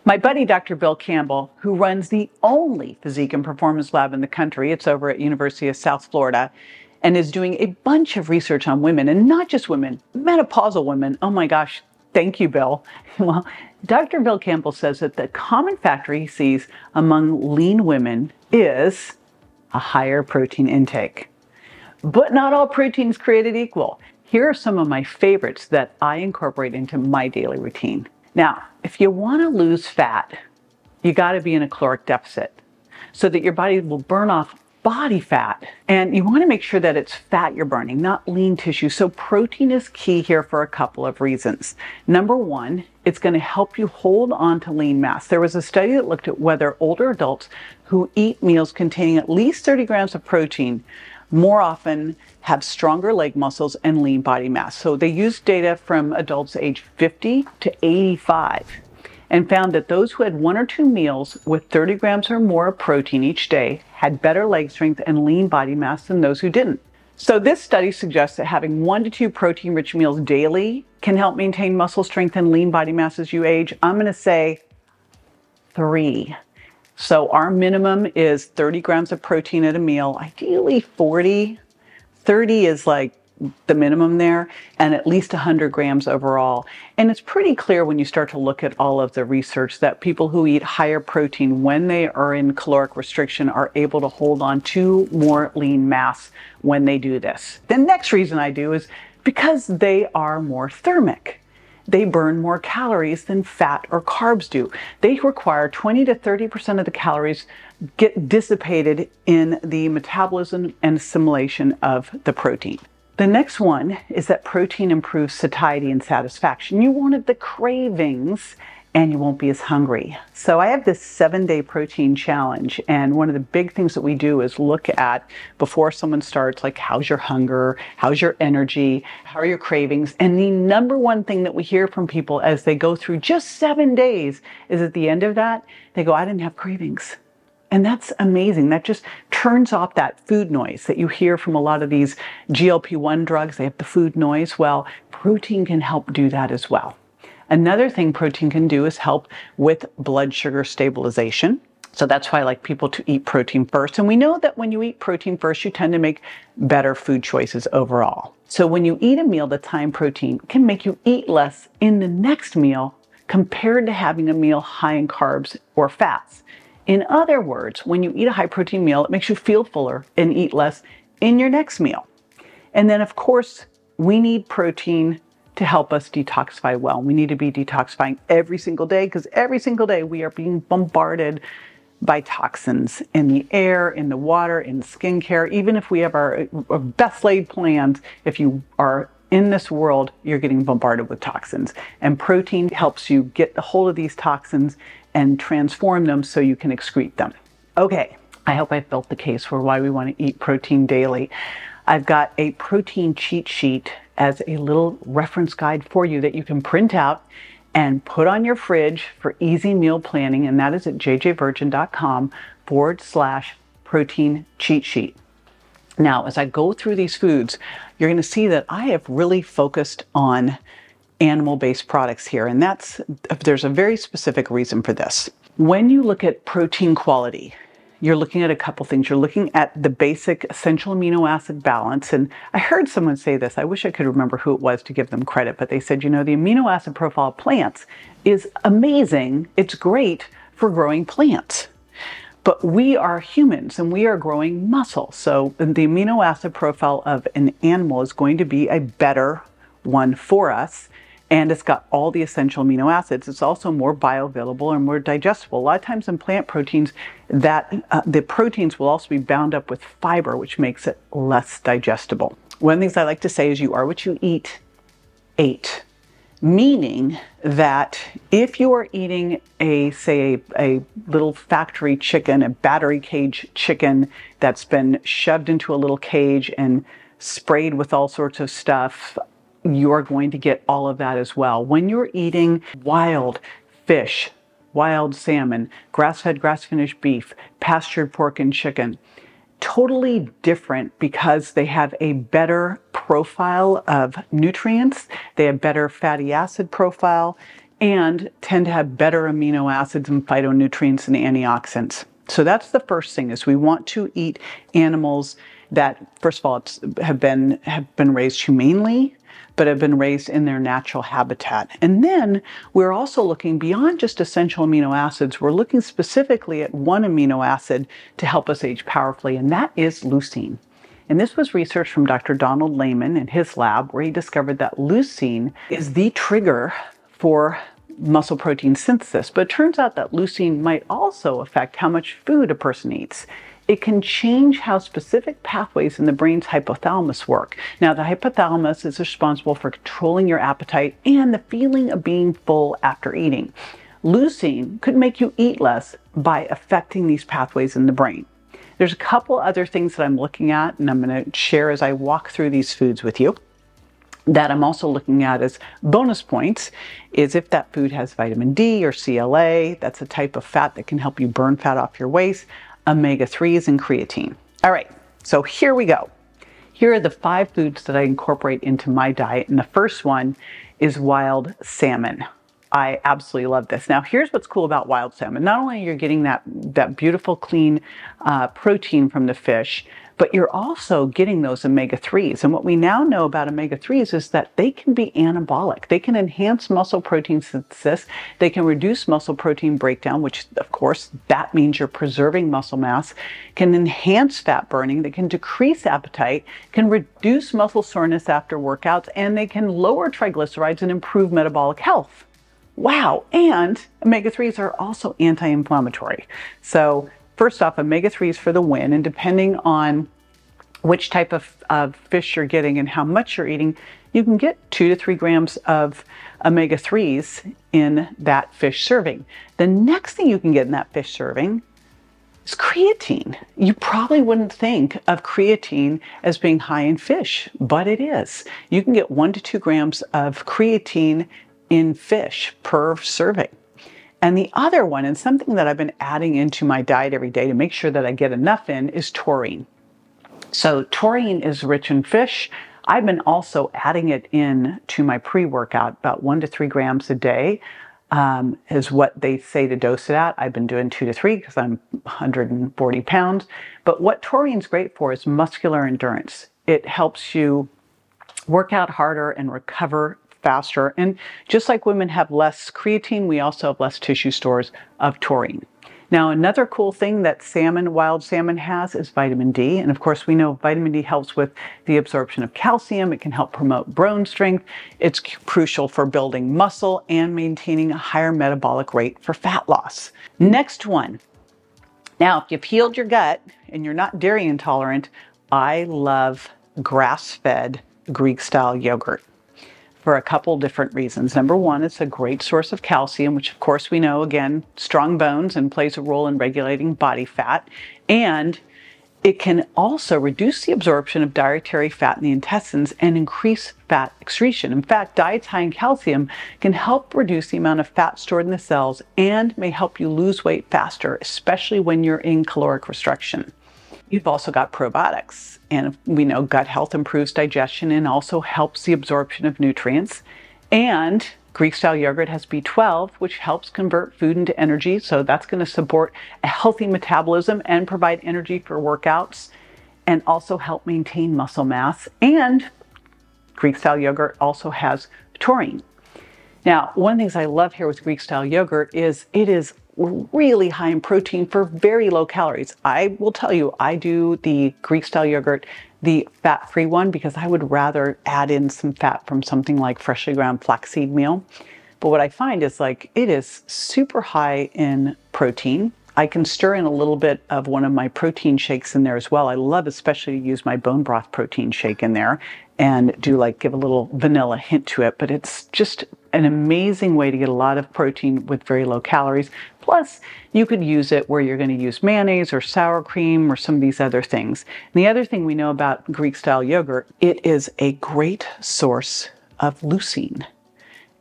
My buddy, Dr. Bill Campbell, who runs the only physique and performance lab in the country, it's over at University of South Florida, and is doing a bunch of research on women, and not just women, menopausal women. Oh my gosh, thank you, Bill. Well, Dr. Bill Campbell says that the common factor he sees among lean women is a higher protein intake. But not all proteins created equal. Here are some of my favorites that I incorporate into my daily routine. Now, if you want to lose fat, you got to be in a caloric deficit so that your body will burn off body fat. And you want to make sure that it's fat you're burning, not lean tissue. So protein is key here for a couple of reasons. Number one, it's going to help you hold on to lean mass. There was a study that looked at whether older adults who eat meals containing at least 30 grams of protein more often have stronger leg muscles and lean body mass. So they used data from adults aged 50 to 85 and found that those who had 1 or 2 meals with 30 grams or more of protein each day had better leg strength and lean body mass than those who didn't. So this study suggests that having 1 to 2 protein-rich meals daily can help maintain muscle strength and lean body mass as you age. I'm going to say 3. So our minimum is 30 grams of protein at a meal, ideally 40. 30 is like the minimum there, and at least 100 grams overall. And it's pretty clear when you start to look at all of the research that people who eat higher protein when they are in caloric restriction are able to hold on to more lean mass when they do this. The next reason I do is because they are more thermic. They burn more calories than fat or carbs do. They require 20 to 30% of the calories get dissipated in the metabolism and assimilation of the protein. The next one is that protein improves satiety and satisfaction. You won't have the cravings and you won't be as hungry. So I have this 7-day protein challenge, and one of the big things that we do is look at before someone starts, like, how's your hunger, how's your energy, how are your cravings? And the number one thing that we hear from people as they go through just 7 days is at the end of that, they go, I didn't have cravings. And that's amazing. That just turns off that food noise that you hear from a lot of these GLP-1 drugs. They have the food noise. Well, protein can help do that as well. Another thing protein can do is help with blood sugar stabilization. So that's why I like people to eat protein first. And we know that when you eat protein first, you tend to make better food choices overall. So when you eat a meal that's high in protein, it can make you eat less in the next meal compared to having a meal high in carbs or fats. In other words, when you eat a high protein meal, it makes you feel fuller and eat less in your next meal. And then, of course, we need protein to help us detoxify well. We need to be detoxifying every single day because every single day we are being bombarded by toxins in the air, in the water, in skincare. Even if we have our best laid plans, if you are in this world, you're getting bombarded with toxins. And protein helps you get a hold of these toxins and transform them so you can excrete them. Okay, I hope I've built the case for why we want to eat protein daily. I've got a protein cheat sheet as a little reference guide for you that you can print out and put on your fridge for easy meal planning, and that is at jjvirgin.com/protein cheat sheet. Now, as I go through these foods, you're going to see that I have really focused on animal-based products here, and there's a very specific reason for this. When you look at protein quality, you're looking at a couple things. You're looking at the basic essential amino acid balance. And I heard someone say this. I wish I could remember who it was to give them credit, but they said, you know, the amino acid profile of plants is amazing. It's great for growing plants. But we are humans and we are growing muscle. So the amino acid profile of an animal is going to be a better one for us. And it's got all the essential amino acids. It's also more bioavailable and more digestible. A lot of times in plant proteins, the proteins will also be bound up with fiber, which makes it less digestible. One of the things I like to say is you are what you eat. Meaning that if you are eating say a little factory chicken, a battery cage chicken that's been shoved into a little cage and sprayed with all sorts of stuff, you're going to get all of that as well. When you're eating wild fish, wild salmon, grass-fed, grass-finished beef, pastured pork and chicken, totally different because they have a better profile of nutrients, they have better fatty acid profile, and tend to have better amino acids and phytonutrients and antioxidants. So that's the first thing, is we want to eat animals that, first of all, have been raised humanely, but have been raised in their natural habitat. And then we're also looking beyond just essential amino acids. We're looking specifically at one amino acid to help us age powerfully, and that is leucine. And this was research from Dr. Donald Lehman in his lab, where he discovered that leucine is the trigger for muscle protein synthesis. But it turns out that leucine might also affect how much food a person eats. It can change how specific pathways in the brain's hypothalamus work. Now, the hypothalamus is responsible for controlling your appetite and the feeling of being full after eating. Leucine could make you eat less by affecting these pathways in the brain. There's a couple other things that I'm looking at, and I'm going to share as I walk through these foods with you, that I'm also looking at as bonus points, is if that food has vitamin D or CLA. That's a type of fat that can help you burn fat off your waist, omega-3s, and creatine. All right, so here we go. Here are the 5 foods that I incorporate into my diet, and the first one is wild salmon. I absolutely love this. Now, here's what's cool about wild salmon. Not only are you getting that beautiful, clean protein from the fish, but you're also getting those omega-3s. And what we now know about omega-3s is that they can be anabolic. They can enhance muscle protein synthesis. They can reduce muscle protein breakdown, which, of course, that means you're preserving muscle mass, can enhance fat burning. They can decrease appetite, can reduce muscle soreness after workouts, and they can lower triglycerides and improve metabolic health. Wow, and omega-3s are also anti-inflammatory. So first off, omega-3s for the win, and depending on which type of fish you're getting and how much you're eating, you can get 2 to 3 grams of omega-3s in that fish serving. The next thing you can get in that fish serving is creatine. You probably wouldn't think of creatine as being high in fish, but it is. You can get 1 to 2 grams of creatine in fish per serving. And the other one, and something that I've been adding into my diet every day to make sure that I get enough in, is taurine. So taurine is rich in fish. I've been also adding it in to my pre-workout. About 1 to 3 grams a day is what they say to dose it at. I've been doing 2 to 3 because I'm 140 pounds. But what taurine's great for is muscular endurance. It helps you work out harder and recover faster. And just like women have less creatine, we also have less tissue stores of taurine. Now, another cool thing that wild salmon has is vitamin D. And of course, we know vitamin D helps with the absorption of calcium. It can help promote bone strength. It's crucial for building muscle and maintaining a higher metabolic rate for fat loss. Next one. Now, if you've healed your gut and you're not dairy intolerant, I love grass-fed Greek-style yogurt, for a couple different reasons. Number one, it's a great source of calcium, which of course we know, again, strong bones and plays a role in regulating body fat. And it can also reduce the absorption of dietary fat in the intestines and increase fat excretion. In fact, diets high in calcium can help reduce the amount of fat stored in the cells and may help you lose weight faster, especially when you're in caloric restriction. You've also got probiotics, and we know gut health improves digestion and also helps the absorption of nutrients. And Greek-style yogurt has B12, which helps convert food into energy, so that's going to support a healthy metabolism and provide energy for workouts and also help maintain muscle mass. And Greek-style yogurt also has taurine. Now, one of the things I love here with Greek-style yogurt is it is really high in protein for very low calories. I will tell you, I do the Greek-style yogurt, the fat-free one, because I would rather add in some fat from something like freshly ground flaxseed meal. But what I find is it is super high in protein. I can stir in a little bit of one of my protein shakes in there as well. I love especially to use my bone broth protein shake in there and give a little vanilla hint to it. But it's just an amazing way to get a lot of protein with very low calories. Plus, you could use it where you're going to use mayonnaise or sour cream or some of these other things. And the other thing we know about Greek-style yogurt, it is a great source of leucine.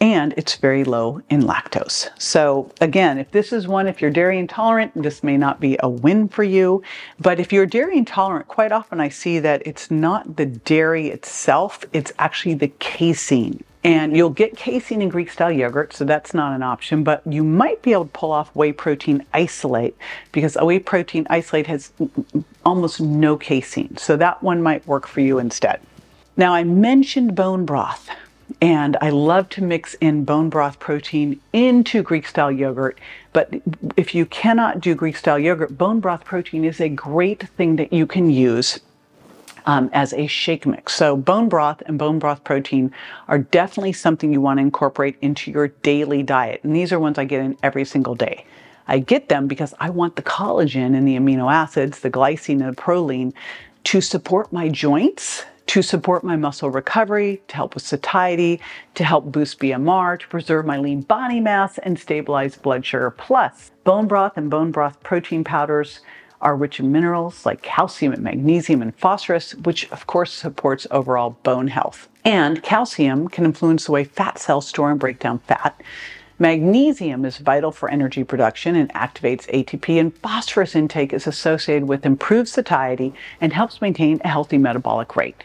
And it's very low in lactose. So again, if you're dairy intolerant, this may not be a win for you. But if you're dairy intolerant, quite often I see that it's not the dairy itself, it's actually the casein And you'll get casein in Greek style yogurt, so that's not an option, but you might be able to pull off whey protein isolate, because a whey protein isolate has almost no casein. So that one might work for you instead. Now, I mentioned bone broth, and I love to mix in bone broth protein into Greek style yogurt. But if you cannot do Greek style yogurt, bone broth protein is a great thing that you can use as a shake mix. So bone broth and bone broth protein are definitely something you want to incorporate into your daily diet. And these are ones I get in every single day. I get them because I want the collagen and the amino acids, the glycine and the proline, to support my joints, to support my muscle recovery, to help with satiety, to help boost BMR, to preserve my lean body mass, and stabilize blood sugar. Plus, bone broth and bone broth protein powders are rich in minerals like calcium and magnesium and phosphorus, which of course supports overall bone health. And calcium can influence the way fat cells store and break down fat. Magnesium is vital for energy production and activates ATP, and phosphorus intake is associated with improved satiety and helps maintain a healthy metabolic rate.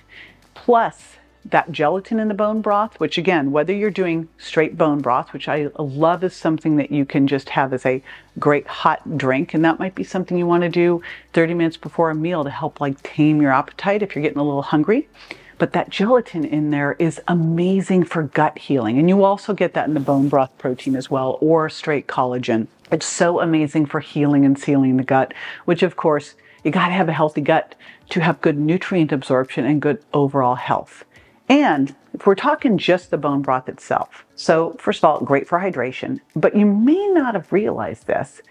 Plus, that gelatin in the bone broth, which again, whether you're doing straight bone broth, which I love is something that you can just have as a great hot drink, and that might be something you want to do 30 minutes before a meal to help like tame your appetite if you're getting a little hungry. But that gelatin in there is amazing for gut healing. And you also get that in the bone broth protein as well, or straight collagen. It's so amazing for healing and sealing the gut, which of course, you got to have a healthy gut to have good nutrient absorption and good overall health. And if we're talking just the bone broth itself, so first of all, great for hydration, but you may not have realized this.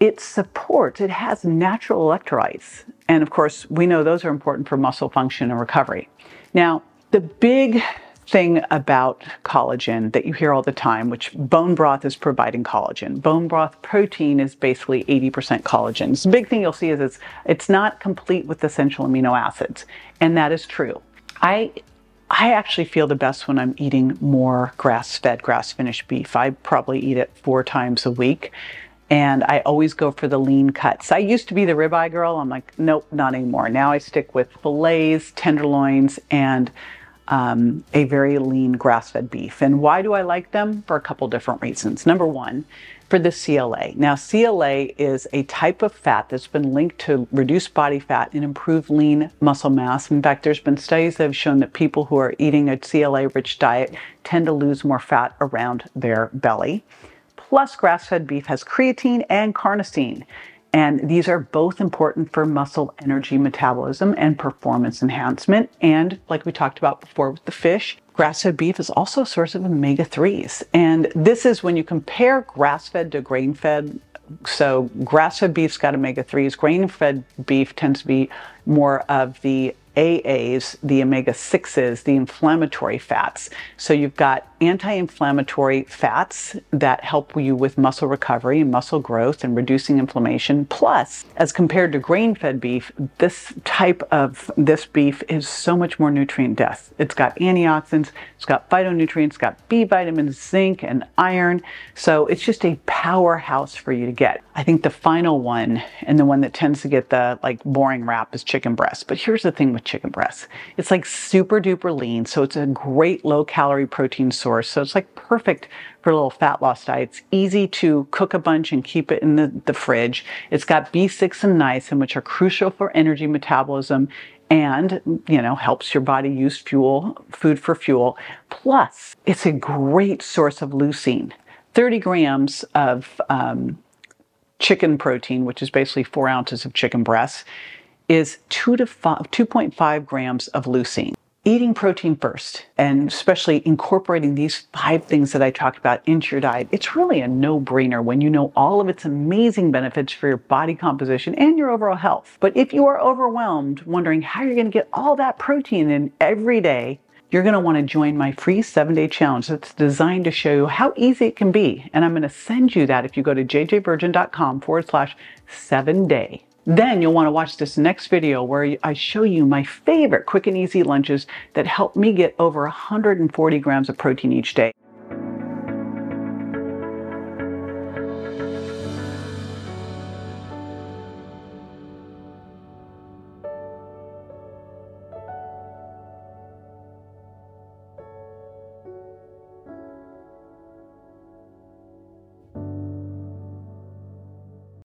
It has natural electrolytes. And of course, we know those are important for muscle function and recovery. Now, the big thing about collagen that you hear all the time, which bone broth is providing collagen. Bone broth protein is basically 80% collagen. So the big thing you'll see is it's not complete with essential amino acids. And that is true. I actually feel the best when I'm eating more grass-fed, grass-finished beef. I probably eat it 4 times a week. And I always go for the lean cuts. I used to be the ribeye girl. I'm like, nope, not anymore. Now I stick with fillets, tenderloins, and a very lean grass-fed beef. And why do I like them? For a couple different reasons. Number one, for the CLA. Now, CLA is a type of fat that's been linked to reduce body fat and improve lean muscle mass. In fact, there's been studies that have shown that people who are eating a CLA-rich diet tend to lose more fat around their belly. Plus, grass-fed beef has creatine and carnosine. And these are both important for muscle energy metabolism and performance enhancement. And like we talked about before with the fish, grass-fed beef is also a source of omega-3s. And this is when you compare grass-fed to grain-fed. So grass-fed beef's got omega-3s. Grain-fed beef tends to be more of the AAs, the omega-6s, the inflammatory fats. So you've got anti-inflammatory fats that help you with muscle recovery and muscle growth and reducing inflammation. Plus, as compared to grain-fed beef, this beef is so much more nutrient dense. It's got antioxidants, it's got phytonutrients, it's got B vitamins, zinc, and iron. So it's just a powerhouse for you to get. I think the final one, and the one that tends to get the boring rap, is chicken breast. But here's the thing with chicken breast. It's super duper lean, so it's a great low calorie protein source. So it's perfect for a little fat loss diet. It's easy to cook a bunch and keep it in the fridge. It's got B6 and niacin, which are crucial for energy metabolism and, helps your body use food for fuel. Plus, it's a great source of leucine. 30 grams of chicken protein, which is basically 4 ounces of chicken breast, is 2.5 grams of leucine. Eating protein first, and especially incorporating these 5 things that I talked about into your diet, it's really a no-brainer when you know all of its amazing benefits for your body composition and your overall health. But if you are overwhelmed, wondering how you're going to get all that protein in every day, you're going to want to join my free 7-day challenge that's designed to show you how easy it can be. And I'm going to send you that if you go to jjvirgin.com/7day. Then you'll want to watch this next video where I show you my favorite quick and easy lunches that help me get over 140 grams of protein each day.